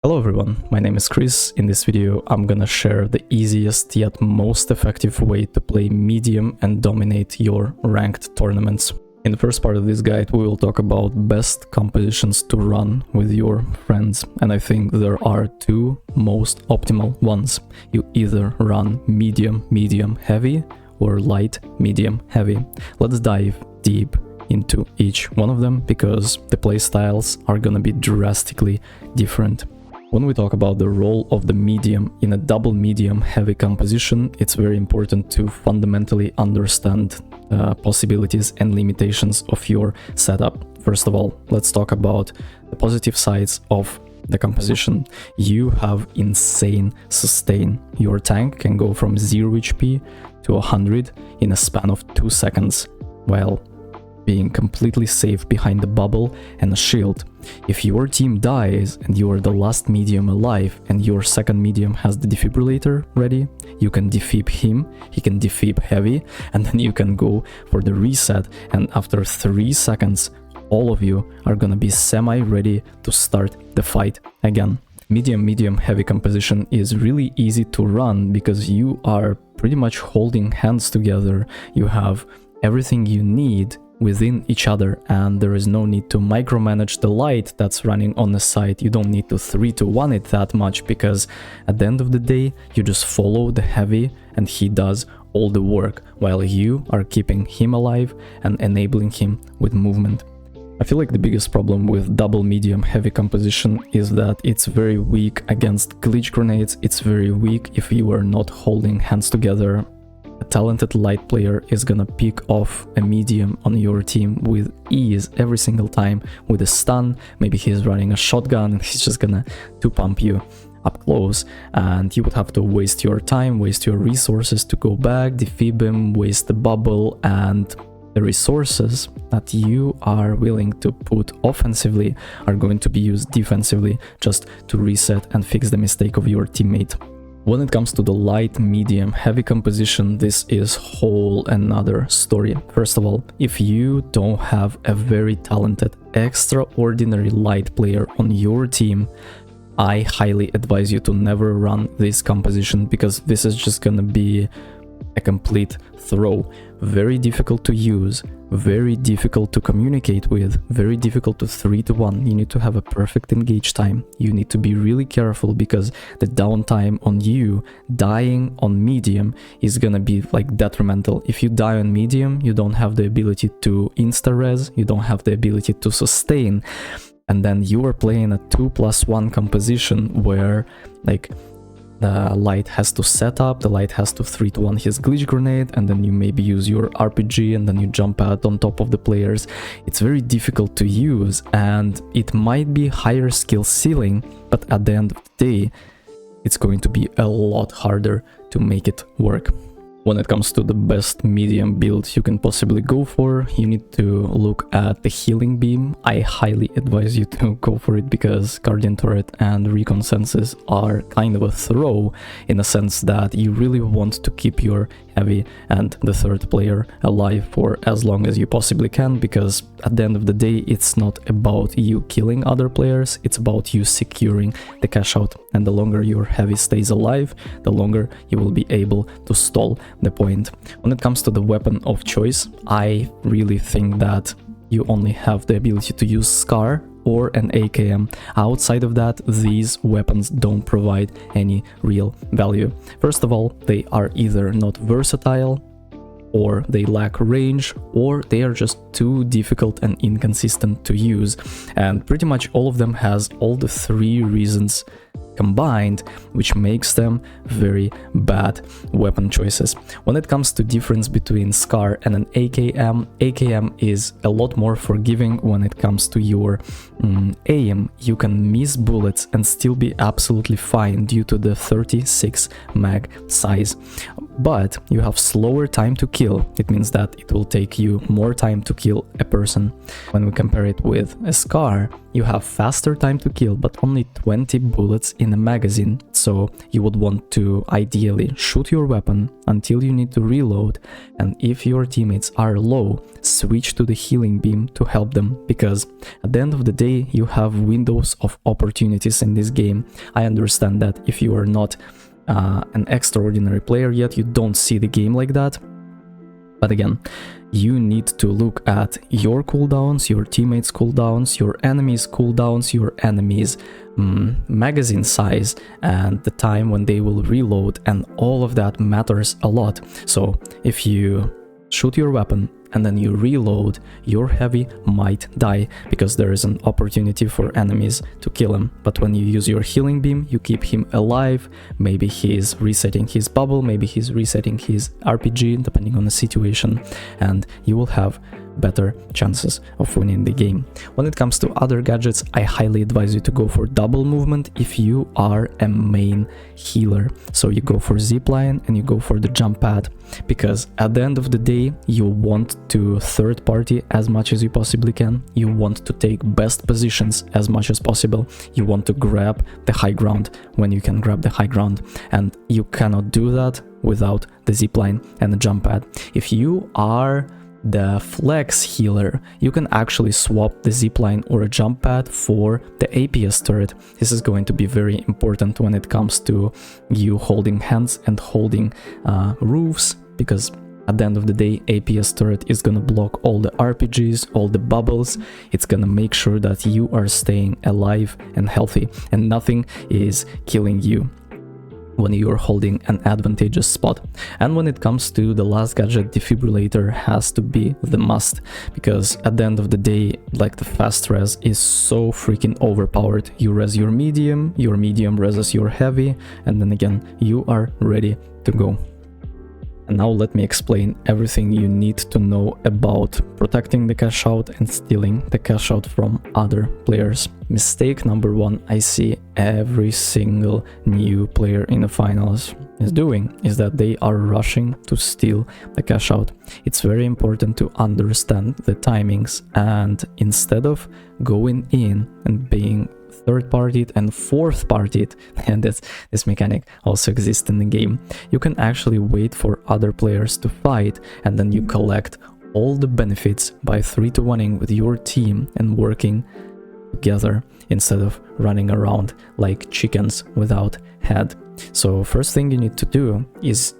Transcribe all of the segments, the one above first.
Hello everyone, my name is Chris. In this video I'm gonna share the easiest yet most effective way to play medium and dominate your ranked tournaments. In the first part of this guide we will talk about best compositions to run with your friends, and I think there are two most optimal ones. You either run medium heavy or light medium heavy. Let's dive deep into each one of them because the playstyles are gonna be drastically different. When we talk about the role of the medium in a double medium heavy composition, it's very important to fundamentally understand possibilities and limitations of your setup. First of all, let's talk about the positive sides of the composition. You have insane sustain. Your tank can go from 0 HP to 100 in a span of 2 seconds, while being completely safe behind the bubble and a shield. If your team dies and you are the last medium alive and your second medium has the defibrillator ready, you can defib him, he can defib heavy, and then you can go for the reset, and after 3 seconds all of you are gonna be semi-ready to start the fight again. Medium heavy composition is really easy to run because you are pretty much holding hands together. You have everything you need within each other, and there is no need to micromanage the light that's running on the side. You don't need to 3-to-1 it that much, because at the end of the day you just follow the heavy and he does all the work while you are keeping him alive and enabling him with movement. I feel like the biggest problem with double medium heavy composition is that it's very weak against glitch grenades. It's very weak if you are not holding hands together. A talented light player is gonna pick off a medium on your team with ease every single time with a stun. Maybe he's running a shotgun and he's just gonna 2-pump you up close, and you would have to waste your time, waste your resources to go back, defib him, waste the bubble, and the resources that you are willing to put offensively are going to be used defensively just to reset and fix the mistake of your teammate. When it comes to the light medium heavy composition, this is whole another story. First of all, if you don't have a very talented, extraordinary light player on your team, I highly advise you to never run this composition, because this is just gonna be a complete throw. Very difficult to use, very difficult to communicate with, very difficult to 3-to-1. You need to have a perfect engage time. You need to be really careful because the downtime on you dying on medium is gonna be like detrimental. If you die on medium, you don't have the ability to insta-res, you don't have the ability to sustain, and then you are playing a 2+1 composition where like the light has to set up, the light has to 3-to-1 his glitch grenade, and then you maybe use your RPG and then you jump out on top of the players. It's very difficult to use, and it might be higher skill ceiling, but at the end of the day it's going to be a lot harder to make it work. When it comes to the best medium build you can possibly go for, you need to look at the healing beam. I highly advise you to go for it because Guardian Turret and Recon Senses are kind of a throw, in a sense that you really want to keep your heavy and the third player alive for as long as you possibly can, because at the end of the day it's not about you killing other players, it's about you securing the cash out, and the longer your heavy stays alive, the longer you will be able to stall the point. When it comes to the weapon of choice, I really think that you only have the ability to use Scar or an AKM. Outside of that, these weapons don't provide any real value. First of all, they are either not versatile, or they lack range, or they are just too difficult and inconsistent to use, and pretty much all of them has all the 3 reasons combined, which makes them very bad weapon choices. When it comes to difference between Scar and an AKM, AKM is a lot more forgiving when it comes to your aim. You can miss bullets and still be absolutely fine due to the 36 mag size. but you have slower time to kill. It means that it will take you more time to kill a person. When we compare it with a Scar, you have faster time to kill, but only 20 bullets in a magazine. So you would want to ideally shoot your weapon until you need to reload, and if your teammates are low, switch to the healing beam to help them, because at the end of the day you have windows of opportunities in this game. I understand that if you are not an extraordinary player yet, you don't see the game like that, but again, you need to look at your cooldowns, your teammates' cooldowns, your enemies' cooldowns, your enemies' magazine size, and the time when they will reload, and all of that matters a lot. So if you shoot your weapon and then you reload, your heavy might die because there is an opportunity for enemies to kill him. But when you use your healing beam, you keep him alive. Maybe he's resetting his bubble, maybe he's resetting his RPG, depending on the situation, and you will have better chances of winning the game. When it comes to other gadgets, I highly advise you to go for double movement if you are a main healer. So you go for zipline and you go for the jump pad, because at the end of the day you want to third party as much as you possibly can. You want to take best positions as much as possible. You want to grab the high ground when you can grab the high ground, and you cannot do that without the zipline and the jump pad. If you are the flex healer, you can actually swap the zipline or a jump pad for the APS turret. This is going to be very important when it comes to you holding hands and holding roofs, because at the end of the day, APS turret is gonna block all the RPGs, all the bubbles. It's gonna make sure that you are staying alive and healthy, and nothing is killing you when you're holding an advantageous spot. And when it comes to the last gadget, defibrillator has to be the must, because at the end of the day, like, the fast res is so freaking overpowered. You res your medium reses your heavy, and then again you are ready to go. And now let me explain everything you need to know about protecting the Cashout and stealing the Cashout from other players. Mistake number one I see every single new player in the finals is doing is that they are rushing to steal the Cashout. It's very important to understand the timings, and instead of going in and being third-partied and fourth-partied, and this mechanic also exists in the game, you can actually wait for other players to fight, and then you collect all the benefits by 3-to-1ing with your team and working together instead of running around like chickens without head. So first thing you need to do is,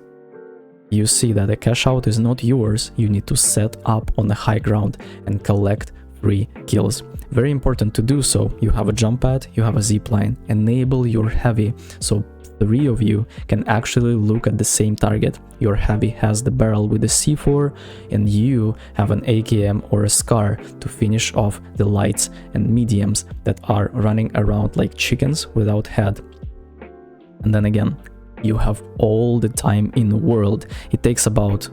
you see that a Cashout is not yours, you need to set up on the high ground and collect 3 kills. Very important to do so. You have a jump pad, you have a zipline. Enable your heavy, so 3 of you can actually look at the same target. Your heavy has the barrel with the C4, and you have an AKM or a Scar to finish off the lights and mediums that are running around like chickens without head. And then again, you have all the time in the world. It takes about,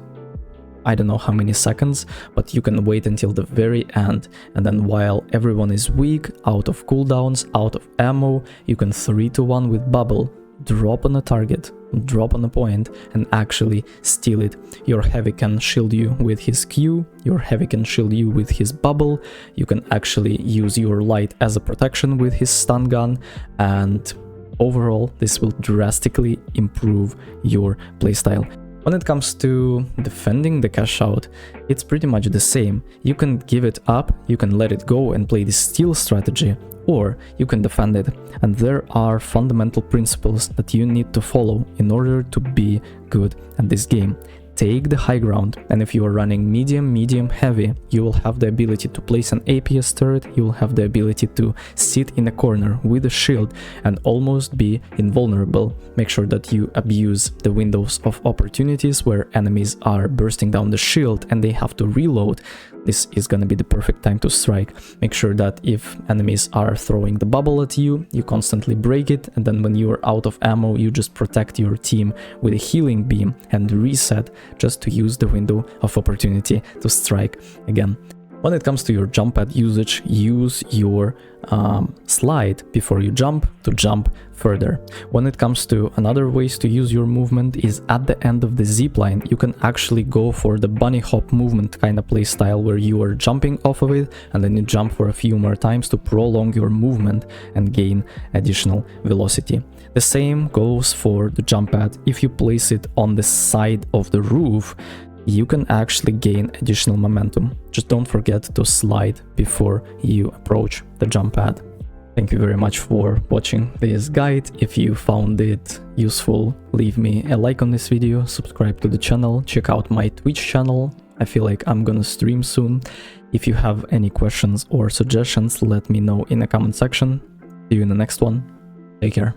I don't know how many seconds, but you can wait until the very end, and then while everyone is weak, out of cooldowns, out of ammo, you can 3-to-1 with bubble, drop on a target, drop on a point, and actually steal it. Your heavy can shield you with his Q, your heavy can shield you with his bubble, you can actually use your light as a protection with his stun gun, and overall this will drastically improve your playstyle. When it comes to defending the Cashout, it's pretty much the same. You can give it up, you can let it go and play the steal strategy, or you can defend it. And there are fundamental principles that you need to follow in order to be good at this game. Take the high ground, and if you are running medium, heavy, you will have the ability to place an APS turret, you will have the ability to sit in a corner with a shield and almost be invulnerable. Make sure that you abuse the windows of opportunities where enemies are bursting down the shield and they have to reload. This is gonna be the perfect time to strike. Make sure that if enemies are throwing the bubble at you, you constantly break it, and then when you are out of ammo, you just protect your team with a healing beam and reset just to use the window of opportunity to strike again. When it comes to your jump pad usage, use your slide before you jump to jump further. When it comes to another ways to use your movement is at the end of the zipline, you can actually go for the bunny hop movement kind of play style where you are jumping off of it and then you jump for a few more times to prolong your movement and gain additional velocity. The same goes for the jump pad. If you place it on the side of the roof, you can actually gain additional momentum. Just don't forget to slide before you approach the jump pad. Thank you very much for watching this guide. If you found it useful, leave me a like on this video, subscribe to the channel, check out my Twitch channel. I feel like I'm gonna stream soon. If you have any questions or suggestions, let me know in the comment section. See you in the next one. Take care.